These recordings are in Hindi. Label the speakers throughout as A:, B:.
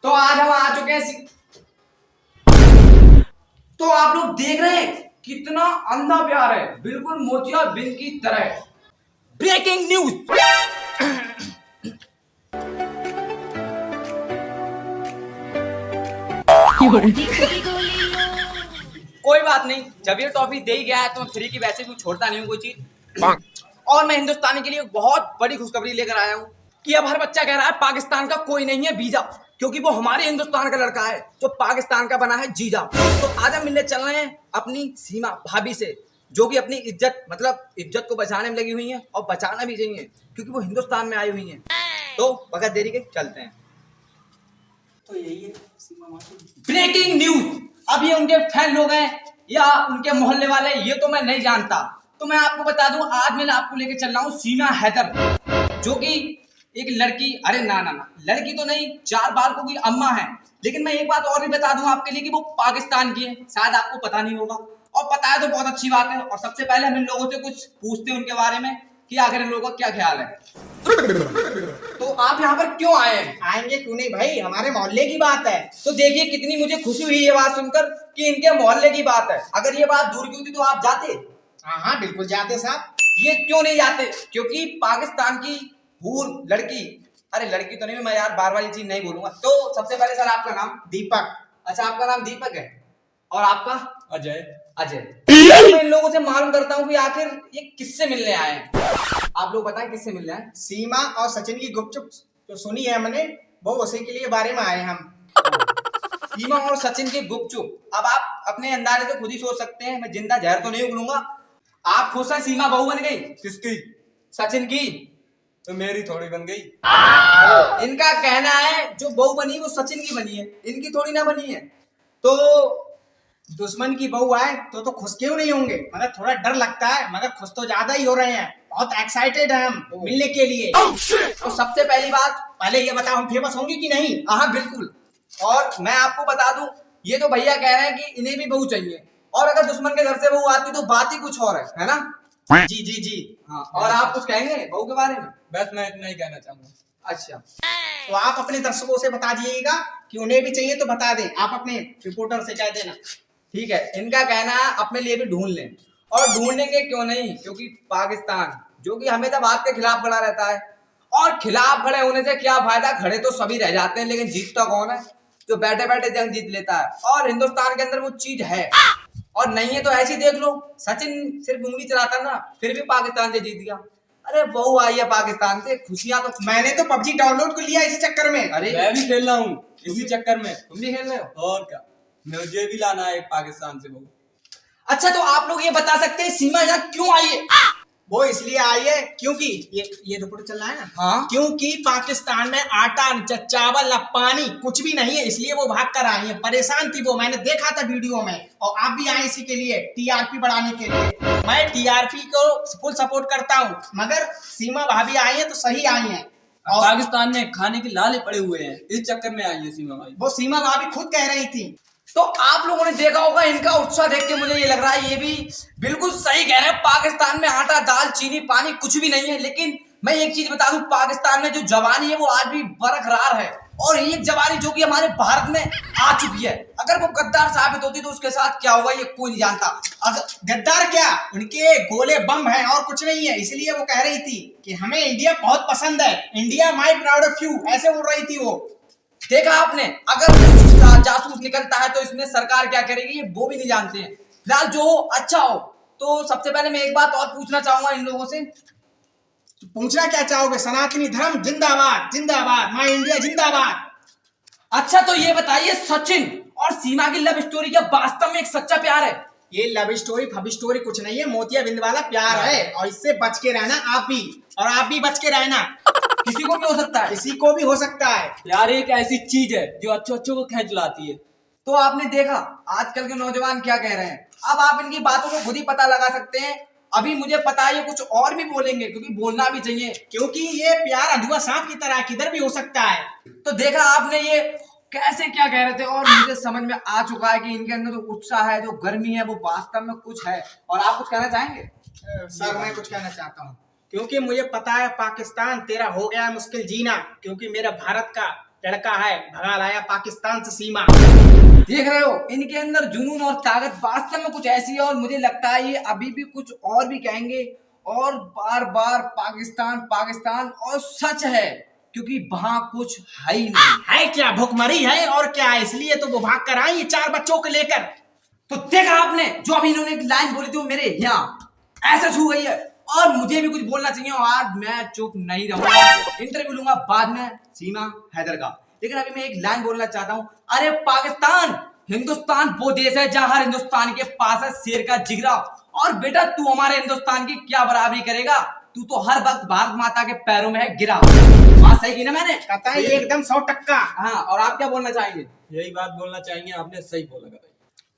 A: तो आज हम आ चुके हैं तो आप लोग देख रहे हैं कितना अंधा प्यार है, बिल्कुल मोतिया बिन की तरह। Breaking news. कोई बात नहीं, जब ये टॉफी दे ही गया है तो मैं फ्री की वैसे भी छोड़ता नहीं हूँ कोई चीज। और मैं हिंदुस्तानी के लिए बहुत बड़ी खुशखबरी लेकर आया हूँ कि अब हर बच्चा कह रहा है पाकिस्तान का कोई नहीं है वीजा, क्योंकि वो हमारे हिंदुस्तान का लड़का है जो पाकिस्तान का बना है जीजा। तो आज हम मिलने चल रहे हैं अपनी सीमा भाभी से, जो कि अपनी इज्जत को बचाने में लगी हुई है और बचाना भी चाहिए क्योंकि वो हिंदुस्तान में आई हुई है। तो बगैर देरी के चलते हैं। तो यही है सीमा। Breaking news. अब ये उनके फैन लोग हैं या उनके मोहल्ले वाले, ये तो मैं नहीं जानता। तो मैं आपको बता दूं, आज मैं आपको लेके चल रहा हूँ सीमा हैदर, जो कि एक लड़की, अरे ना ना ना, लड़की तो नहीं, 4 बालकों की अम्मा है। लेकिन मैं एक बात और भी बता दूं आपके लिए कि वो पाकिस्तान की है, शायद आपको पता नहीं होगा, और पता है तो बहुत अच्छी बात है। और सबसे पहले हम इन लोगों से कुछ पूछते हैं उनके बारे में कि आखिर इन लोगों का क्या ख्याल है। तो आप यहाँ पर क्यों आए हैं?
B: आएंगे क्यों नहीं भाई, हमारे मोहल्ले की बात है।
A: तो देखिए कितनी मुझे खुशी हुई ये बात सुनकर कि इनके मोहल्ले की बात है। अगर ये बात दूर की होती तो आप जाते?
B: हाँ बिल्कुल जाते साहब।
A: ये क्यों नहीं जाते? क्योंकि पाकिस्तान की हूर लड़की, अरे लड़की तो नहीं, मैं यार बार बार ये चीज नहीं बोलूंगा। तो सबसे पहले सर आपका नाम?
B: दीपक।
A: अच्छा, आपका नाम दीपक है और आपका?
C: अजय।
A: अजय। मैं इन लोगों से मालूम करता हूँ कि आखिर ये किससे मिलने आए हैं। आप लोग बताएं किससे मिलने आए?
B: सीमा और सचिन की गुपचुप जो सुनी है हमने, वो उसी के लिए बारे में आए हम।
A: सीमा और सचिन की गुपचुप। अब आप अपने अंदाजे से खुद ही सोच सकते हैं, मैं जिंदा जहर तो नहीं उगलूंगा। आप खुश हैं सीमा बहू बन गई?
C: किसकी?
A: सचिन की।
C: तो मेरी थोड़ी बन गई।
A: इनका कहना है जो बहू बनी वो सचिन की बनी है, इनकी थोड़ी ना बनी है। तो
B: दुश्मन की बहू आए तो खुश क्यों नहीं होंगे, मगर थोड़ा डर लगता है, मगर खुश तो ज्यादा ही हो रहे हैं। बहुत एक्साइटेड है हम मिलने के लिए।
A: तो सबसे पहली बात,
B: पहले ये बताओ हम फेमस होंगे कि नहीं?
A: हाँ बिल्कुल। और मैं आपको बता दूं, ये तो भैया कह रहे हैं कि इन्हें भी बहू चाहिए, और अगर दुश्मन के घर से बहू आती तो बात ही कुछ और है ना?
B: जी जी जी।
A: हाँ, और आप कुछ कहेंगे बहू के बारे में?
C: बस मैं इतना ही कहना चाहूंगा।
A: अच्छा,
B: तो आप अपने दर्शकों से बता दीजिएगा कि उन्हें भी चाहिए तो बता दें, आप अपने रिपोर्टर से कह देना।
A: ठीक है। इनका कहना है अपने लिए भी ढूंढ लें, और ढूंढेंगे क्यों नहीं, क्योंकि पाकिस्तान जो कि हमेशा बात के खिलाफ खड़ा रहता है, और खिलाफ खड़े होने से क्या फायदा, खड़े तो सभी रह जाते हैं लेकिन जीतता कौन है? जो बैठे बैठे जंग जीत लेता है। और हिंदुस्तान के अंदर वो चीज है, और नहीं है तो ऐसी देख लो, सचिन सिर्फ उंगली चलाता ना, फिर भी पाकिस्तान से जीत गया। अरे बहू आई है पाकिस्तान से, खुशियां तो।
B: मैंने तो पबजी डाउनलोड कर लिया इस चक्कर में।
A: अरे
C: मैं भी खेल रहा हूँ इसी चक्कर में।
A: तुम भी खेल रहे हो?
C: और क्या, मुझे भी लाना है पाकिस्तान से वो।
A: अच्छा, तो आप लोग ये बता सकते हैं सीमा यहाँ क्यों आई है?
B: वो इसलिए आई है क्योंकि ये रिपोर्ट चल रहा है ना।
A: हाँ,
B: क्योंकि पाकिस्तान में आटा न चावल न पानी कुछ भी नहीं है, इसलिए वो भाग कर आई है। परेशान थी वो, मैंने देखा था वीडियो में। और आप भी आए इसी के लिए, टीआरपी बढ़ाने के लिए। मैं टीआरपी को फुल सपोर्ट करता हूँ, मगर सीमा भाभी आई है तो सही आई है।
C: और पाकिस्तान में खाने के लाले पड़े हुए हैं, इस चक्कर में आई है सीमा भाई।
B: वो सीमा भाभी खुद कह रही थी।
A: तो आप लोगों ने देखा होगा इनका उत्साह देख के मुझे ये लग रहा है ये भी बिल्कुल सही कह रहे हैं। पाकिस्तान में आटा दाल चीनी पानी कुछ भी नहीं है। लेकिन मैं एक चीज बता दूं, पाकिस्तान में जो जवानी है वो आज भी बरकरार है, और ये जवानी जो कि हमारे भारत में आ चुकी है। अगर वो गद्दार साबित होती तो उसके साथ क्या होगा ये कोई नहीं जानता।
B: अगर गद्दार क्या, उनके गोले बम हैं और कुछ नहीं है, इसलिए वो कह रही थी कि हमें इंडिया बहुत पसंद है, India my proud of you, ऐसे बोल रही थी वो।
A: देखा आपने, अगर कुछ जासूस निकलता है तो इसमें सरकार क्या करेगी ये वो भी नहीं जानते हैं। फिलहाल जो हो अच्छा हो। तो सबसे पहले मैं एक बात और पूछना चाहूंगा इन लोगों से।
B: पूछना क्या चाहोगे? सनातनी धर्म जिंदाबाद जिंदाबाद, माई इंडिया जिंदाबाद।
A: अच्छा, तो ये बताइए सचिन और सीमा की लव स्टोरी क्या वास्तव में एक सच्चा प्यार है?
B: ये लव स्टोरी फब स्टोरी कुछ नहीं है, मोतिया बिंद वाला प्यार है। और इससे बच के रहना आप भी, और आप भी बच के रहना।
A: किसी को भी हो सकता है,
B: किसी को भी हो सकता है।
C: यार एक ऐसी चीज है जो अच्छों को खींच लाती है।
A: तो आपने देखा आजकल के नौजवान क्या कह रहे हैं। अब आप इनकी बातों को खुद ही पता लगा सकते हैं। अभी मुझे पता है ये कुछ और भी बोलेंगे, क्योंकि बोलना भी चाहिए,
B: क्योंकि ये प्यार अधुआ सांप की तरह किधर भी हो सकता है।
A: तो देखा आपने ये कैसे क्या कह रहे थे, और मुझे समझ में आ चुका है कि इनके अंदर जो उत्साह है, जो गर्मी है, वो वास्तव में कुछ है। और आप कुछ कहना चाहेंगे?
B: सर मैं कुछ कहना चाहता हूँ, क्योंकि मुझे पता है पाकिस्तान तेरा हो गया है मुश्किल जीना, क्योंकि मेरा भारत का लड़का है, भगा लाया पाकिस्तान से सीमा।
A: देख रहे हो इनके अंदर जुनून और ताकत वास्तव में कुछ ऐसी है, और मुझे लगता है ये अभी भी कुछ और भी कहेंगे और बार बार पाकिस्तान पाकिस्तान, और सच है क्योंकि वहां कुछ है ही नहीं।
B: है क्या, भुखमरी है और क्या है, इसलिए तो वो भाग कर आई है 4 बच्चों को लेकर।
A: तो देखा आपने जो अभी इन्होंने एक लाइन बोली थी वो मेरे यहाँ ऐसे छू गई है, और मुझे भी कुछ बोलना चाहिए और आज मैं चुप नहीं रहूंगा। इंटरव्यू लूंगा बाद में सीमा हैदर का, लेकिन अभी मैं एक लाइन बोलना चाहता हूँ। अरे पाकिस्तान, हिंदुस्तान वो देश है जहां हर हिंदुस्तान के पास है शेर का जिगरा, और बेटा तू हमारे हिंदुस्तान की क्या बराबरी करेगा, तू तो हर वक्त भारत माता के पैरों में है गिरा। बात सही की ना मैंने?
B: कहता है एकदम 100%।
A: हाँ, और आप क्या बोलना चाहेंगे?
C: यही बात बोलना चाहेंगे, आपने सही बोला भाई।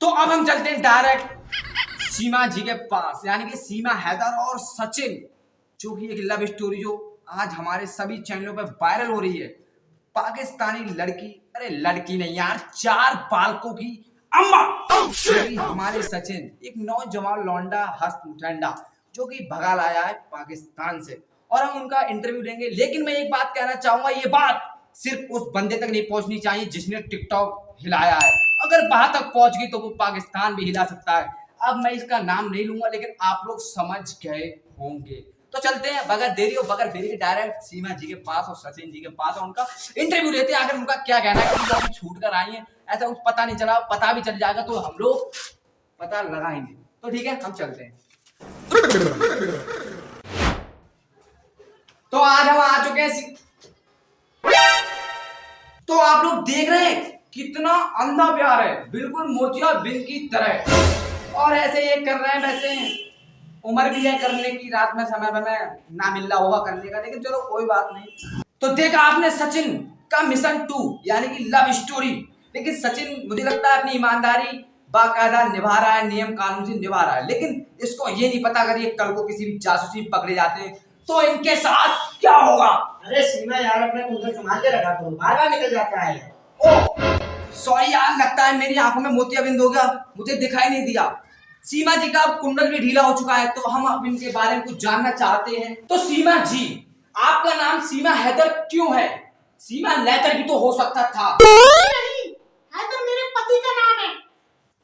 A: तो अब हम चलते हैं डायरेक्ट सीमा जी के पास, यानी कि सीमा हैदर और सचिन, जो कि एक लव स्टोरी जो आज हमारे सभी चैनलों पर वायरल हो रही है। पाकिस्तानी लड़की, अरे लड़की नहीं यार, 4 बालकों की अम्मा, हमारे सचिन एक नौजवान लौंडा हस्त मुठंडा जो कि भगा लाया है पाकिस्तान से, और हम उनका इंटरव्यू लेंगे। लेकिन मैं एक बात कहना चाहूंगा, ये बात सिर्फ उस बंदे तक नहीं पहुंचनी चाहिए जिसने टिकटॉक हिलाया है। अगर वहां तक पहुंच गई तो वो पाकिस्तान भी हिला सकता है। अब मैं इसका नाम नहीं लूंगा, लेकिन आप लोग समझ गए होंगे। तो चलते हैं बगैर देरी और बगैर फेरी के डायरेक्ट सीमा जी के पास और सचिन जी के पास, और उनका इंटरव्यू लेते हैं। आखिर उनका क्या कहना है, क्योंकि छूट कर आई है, ऐसा कुछ पता नहीं चला, पता भी चल जाएगा तो हम लोग पता लगाएंगे। तो ठीक है, हम चलते हैं। तो आज हम आ चुके हैं, तो आप लोग देख रहे हैं कितना अंधा प्यार है, बिल्कुल मोतिया बिन की तरह, और ऐसे ये कर रहे हैं। वैसे उम्र भी है करने की, रात में समय में ना मिल रहा होगा करने का, लेकिन चलो कोई बात नहीं। तो देखा आपने सचिन का मिशन 2 यानी कि लव स्टोरी, लेकिन सचिन मुझे लगता है अपनी ईमानदारी बाकायदा निभा रहा है, नियम कानून से निभा रहा है, लेकिन इसको ये नहीं पता अगर ये कल को किसी भी जासूसी पकड़े जाते हैं तो इनके साथ क्या होगा।
D: अरे सीमा यार, अपने कुंडल संभाल के रखा करो, बार बार निकल जाता है।
A: ओ सॉरी यार, लगता है मेरी आंखों में मोतियाबिंद हो गया, मुझे दिखाई नहीं दिया। सीमा जी का कुंडल भी ढीला हो चुका है, तो हम अब इनके बारे में कुछ जानना चाहते हैं। तो सीमा जी, आपका नाम सीमा हैदर क्यों है? सीमा लेदर भी तो हो सकता था।
B: नहीं, हैदर मेरे पति का नाम है।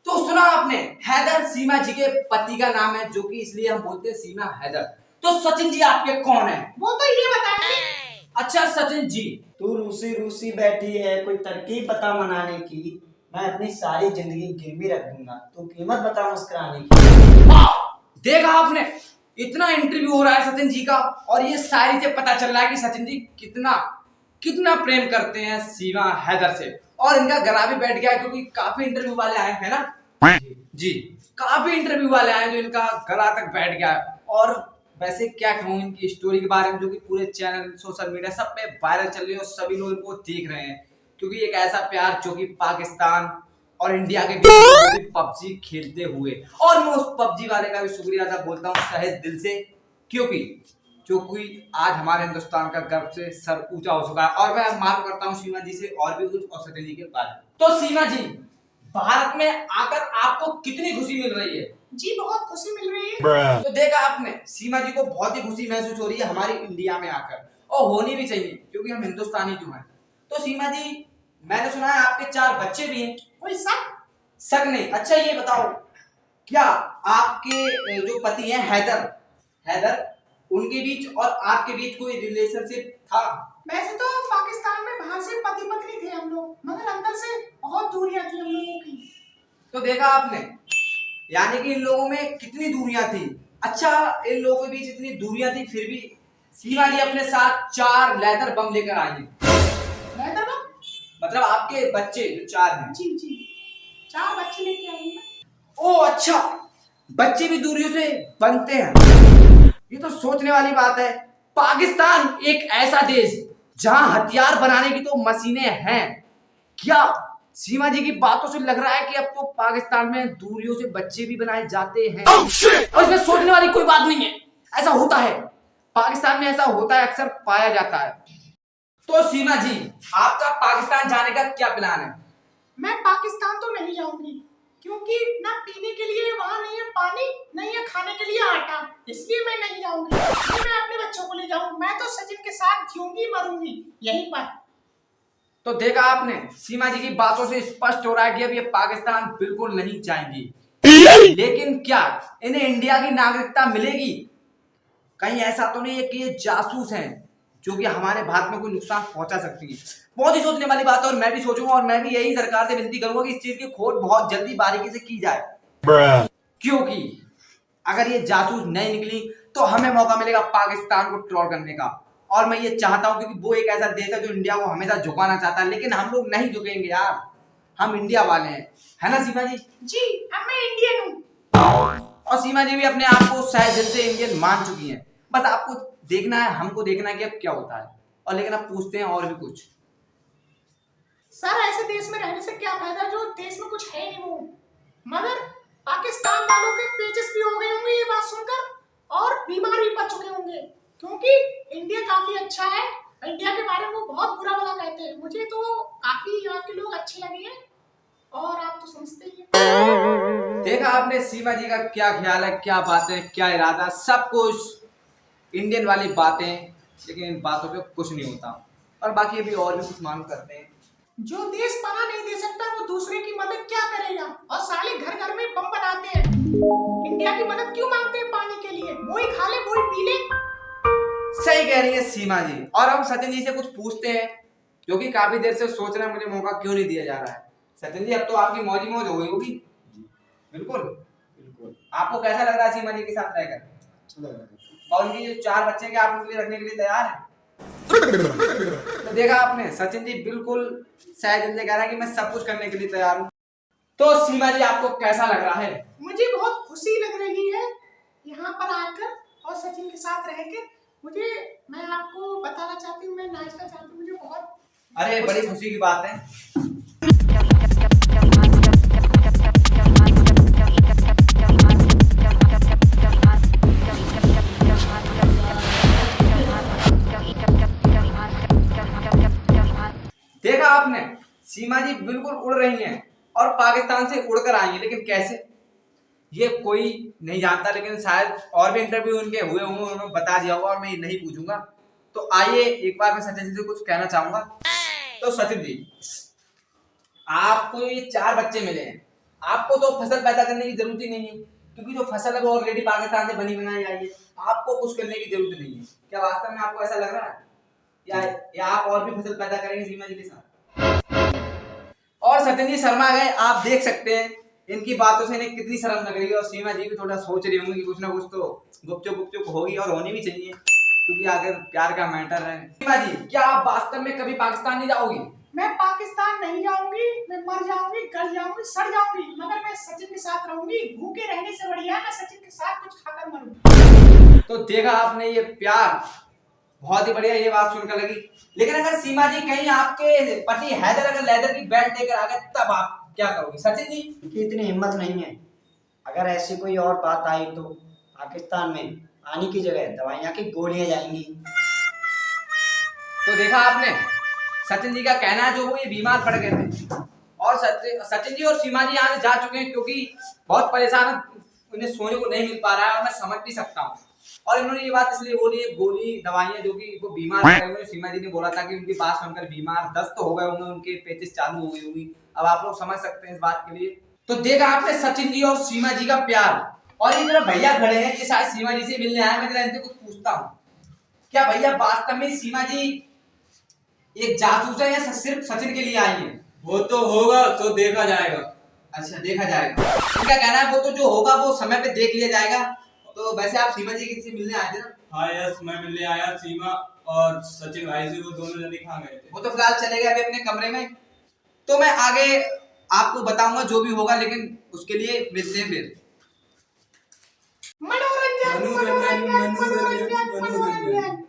A: तो सुना आपने, हैदर सीमा जी के पति का नाम है, जो कि इसलिए हम बोलते हैं सीमा हैदर। तो सचिन जी आपके कौन है?
B: वो तो ये बताएंगे।
A: अच्छा सचिन जी,
D: तू रूसी रूसी बैठी है, कोई तरकीब बता मनाने की। मैं अपनी सारी जिंदगी गिरवी रख दूंगा, तू कीमत बता मुस्कुराने की।
A: वाह, देखा आपने, इतना इंटरव्यू हो रहा है सचिन जी का, और ये शायरी से पता चल रहा है कि सचिन जी कितना कितना प्रेम करते हैं सीमा हैदर से, और इनका गला भी बैठ गया, क्योंकि काफी इंटरव्यू वाले आए हैं ना जी, काफी इंटरव्यू वाले आए जो इनका गला तक बैठ गया है। और वैसे क्या कहूँ इनकी स्टोरी के बारे में, जो कि पूरे चैनल सोशल मीडिया सब पे वायरल चल रही है और सभी लोग इनको देख रहे हैं, क्योंकि एक ऐसा प्यार जो कि पाकिस्तान और इंडिया के बीच पबजी खेलते हुए, और मैं उस पबजी वाले का भी शुक्रिया अदा बोलता हूँ तहे दिल से, क्योंकि जो कोई आज हमारे हिंदुस्तान का गर्व से सर ऊंचा हो चुका है। और मैं मालूम करता हूँ सीमा जी से और भी कुछ, और सचिन जी के बारे में। तो सीमा जी, भारत में आकर आपको कितनी खुशी मिल रही है?
B: जी बहुत खुशी मिल रही है।
A: तो देखा आपने, सीमा जी को बहुत ही खुशी महसूस हो रही है हमारी इंडिया में आकर, और होनी भी चाहिए क्योंकि हम हिंदुस्तानी क्यों हैं। तो सीमा जी, मैंने सुना है आपके 4 बच्चे भी हैं।
B: कोई शक
A: नहीं। अच्छा ये बताओ, क्या आपके जो पति हैं हैदर उनके बीच और आपके बीच कोई रिलेशनशिप था?
B: वैसे तो पाकिस्तान में बाहर से पति पत्नी थे हम लोग, मगर अंदर से बहुत दूरियां थी हम लोगों की।
A: तो देखा आपने, यानी कि इन लोगों में कितनी दूरियां थी। अच्छा, इन लोगों के बीच इतनी दूरियां थी, फिर भी सीमा जी अपने साथ 4 लेदर बम लेकर आई हैं।
B: लेदर बम?
A: मतलब आपके बच्चे जो 4 हैं।
B: जी 4 बच्चे लेके आई हैं।
A: ओ अच्छा, बच्चे भी दूरियों से बनते हैं, ये तो सोचने वाली बात है। पाकिस्तान एक ऐसा देश जहां हथियार बनाने की तो मशीनें हैं। क्या सीमा जी की बातों से लग रहा है कि अब तो पाकिस्तान में दूरियों से बच्चे भी बनाए जाते हैं? और इसमें सोचने वाली कोई बात नहीं है, ऐसा होता है, पाकिस्तान में ऐसा होता है, अक्सर पाया जाता है। तो सीमा जी, आपका पाकिस्तान जाने का क्या प्लान है?
B: मैं पाकिस्तान तो नहीं जाऊंगी, क्योंकि ना पीने के लिए वहाँ नहीं है पानी, नहीं है खाने के लिए आटा, इसलिए मैं नहीं जाऊंगी। मैं अपने बच्चों को ले जाऊं, मैं तो सचिन के साथ जीऊंगी मरूंगी यहीं पर।
A: तो देखा आपने, सीमा जी की बातों से स्पष्ट हो रहा है कि अब ये पाकिस्तान बिल्कुल नहीं जाएंगी। लेकिन क्या इन्हें इंडिया की नागरिकता मिलेगी? कहीं ऐसा तो नहीं है कि ये जासूस हैं जो कि हमारे भारत में कोई नुकसान पहुंचा सकती है? बहुत ही सोचने वाली बात है और मैं भी सोचूंगा और मैं भी यही सरकार से विनती करूंगा कि इस चीज की खोज बहुत जल्दी बारीकी से की जाए, क्योंकि अगर ये जासूस नहीं निकली तो हमें मौका मिलेगा पाकिस्तान को ट्रोल करने का। और मैं ये चाहता हूं क्योंकि वो एक ऐसा देश है जो इंडिया को हमेशा झुकाना चाहता है, लेकिन हम लोग नहीं झुकेंगे यार, हम इंडिया वाले हैं, है ना सीमा जी?
B: जी, अब मैं इंडियन हूँ।
A: और सीमा जी भी अपने आप को शायद दिल से इंडियन मान चुकी हैं। बस आपको देखना है, हमको देखना है कि अब क्या होता है। और लेकिन अब पूछते हैं और भी कुछ।
B: सर, ऐसे देश में रहने से क्या फायदा जो देश में कुछ है नहीं वो। मगर पाकिस्तान वालों के पेचेस भी हो गए होंगे ये बात सुनकर, और बीमार भी पड़ चुके होंगे, क्योंकि इंडिया काफी अच्छा है। इंडिया के बारे में वो बहुत बुरा भला कहते हैं। मुझे तो काफी यहाँ के लोग अच्छे लगे हैं, और आप तो समझते ही हैं।
A: देखा आपने सीमा जी का क्या ख्याल है, क्या बातें, क्या इरादा, सब कुछ इंडियन वाली बातें, लेकिन इन बातों पे कुछ नहीं होता। और बाकी अभी और भी कुछ मांग करते हैं।
B: जो देश पना नहीं दे सकता वो दूसरे की मदद क्या करेगा? और साले घर घर में बम बनाते हैं, इंडिया की मदद क्यों मांगते हैं पानी के लिए? वो ही खा ले, वो ही पी ले।
A: सही कह रही है सीमा जी। और हम सचिन जी से कुछ पूछते हैं, जो कि काफी देर से सोच रहे हैं मुझे मौका क्यों नहीं दिया जा रहा है। सचिन जी, अब तो आपकी मौज ही मौज हो गई होगी। बिल्कुल
C: बिल्कुल।
A: आपको कैसा लग रहा है सीमा जी के साथ रहकर?
C: अच्छा लग रहा है।
A: और उनकी जो 4 बच्चे हैं, आप उनके लिए रखने के लिए तैयार हैं? तो देखा आपने, सचिन जी बिल्कुल शायद इनसे कह रहा है कि मैं सब कुछ करने के लिए तैयार हूँ। तो सीमा जी, आपको कैसा लग रहा है?
B: मुझे बहुत खुशी लग रही है यहाँ पर आकर और सचिन के साथ रह के। मैं आपको बताना चाहती हूँ, मैं नाचना चाहती हूँ, मुझे बहुत।
A: अरे बड़ी खुशी की बात है। देखा आपने, सीमा जी बिल्कुल उड़ रही हैं और पाकिस्तान से उड़कर आई हैं, लेकिन कैसे ये कोई नहीं जानता, लेकिन शायद और भी इंटरव्यू उनके हुए होंगे, उन्होंने बता दिया होगा और मैं नहीं पूछूंगा। तो आइए एक बार मैं सचिन जी से कुछ कहना चाहूंगा। तो सचिन जी, आपको ये 4 बच्चे मिले हैं, आपको तो फसल पैदा करने की जरूरत ही नहीं है, क्योंकि जो फसल है वो ऑलरेडी पाकिस्तान से बनी बनाई आई है, आपको कुछ करने की जरूरत नहीं है। क्या वास्तव में आपको ऐसा लग रहा है, या आप और भी फसल पैदा करेंगे सीमा जी के साथ? और सचिन जी शर्मा गए, आप देख सकते हैं इनकी बातों से इन्हें कितनी शर्म लग रही है। और सीमा जी भी थोड़ा सोच रही होंगी कि कुछ ना कुछ तो गुपचुप होगी, और होनी भी चाहिए, क्योंकि आखिर प्यार का मैटर है। सीमा जी, क्या आप वास्तव में कभी पाकिस्तान नहीं जाओगी?
B: मैं पाकिस्तान नहीं जाऊंगी, मैं मर जाऊंगी, गल जाऊंगी, सड़ जाऊंगी, मगर मैं सचिन के साथ रहूंगी। भूखे रहने से बढ़िया मैं सचिन के साथ कुछ खाकर मरूं।
A: तो देखा आपने, ये प्यार बहुत ही बढ़िया, ये बात सुनकर लगी। लेकिन अगर सीमा जी कहीं आपके पति हैदर अगर लेदर की बेल्ट लेकर आ गए, तब आप क्या करोगे सचिन जी?
D: उनकी इतनी हिम्मत नहीं है। अगर ऐसी कोई और बात आई तो पाकिस्तान में पानी की जगह दवाइयाँ की गोलियां जाएंगी।
A: तो देखा आपने, सचिन जी का कहना है जो वो ये बीमार पड़ गए थे, और सचिन जी और सीमा जी यहाँ से जा चुके हैं क्योंकि बहुत परेशान है, उन्हें सोने को नहीं मिल पा रहा है, और मैं समझ भी सकता हूँ। और इन्होंने ये बात इसलिए बोली है, गोली दवाइयाँ जो कि वो बीमार पड़ गए। सीमा जी ने बोला था कि उनकी बात सुनकर बीमार 10 तो हो गए होंगे, उनके पेचिस चालू हो गई होगी। अब आप लोग समझ सकते हैं इस बात के लिए। तो देखा आपने सचिन जी और सीमा जी का प्यार। और ये मेरा भैया खड़े हैं, ये शायद सीमा जी से मिलने आए, मैं जरा इनसे कुछ पूछता हूँ। क्या भैया वास्तव में सीमा जी एक जासूस है या सिर्फ सचिन के लिए आई है?
C: वो तो होगा तो देखा जाएगा।
A: अच्छा, देखा जाएगा। इनका कहना है वो तो जो होगा वो समय पे देख लिया जाएगा। तो वैसे आप सीमा जी किसी मिलने आए थे ना?
C: हाँ यस, मैं मिलने आया। सीमा और सचिन भाई जी वो दोनों जने कहाँ गए थे?
A: वो तो फिलहाल चले गए अभी अपने कमरे में। तो मैं आगे आपको बताऊंगा जो भी होगा, लेकिन उसके लिए मिलते हैं फिर।
B: मनोरंजन मनोरंजन मनोरंजन मनोरंजन।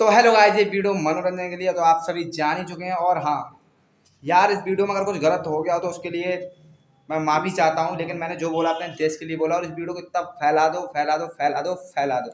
A: तो हेलो गाइस, ये वीडियो मनोरंजन के लिए तो आप सभी जान ही चुके हैं। और हाँ यार, इस वीडियो में अगर कुछ गलत हो गया तो उसके लिए मैं माफ़ी चाहता हूँ, लेकिन मैंने जो बोला अपने देश के लिए बोला। और इस वीडियो को इतना फैला दो फैला दो फैला दो फैला दो।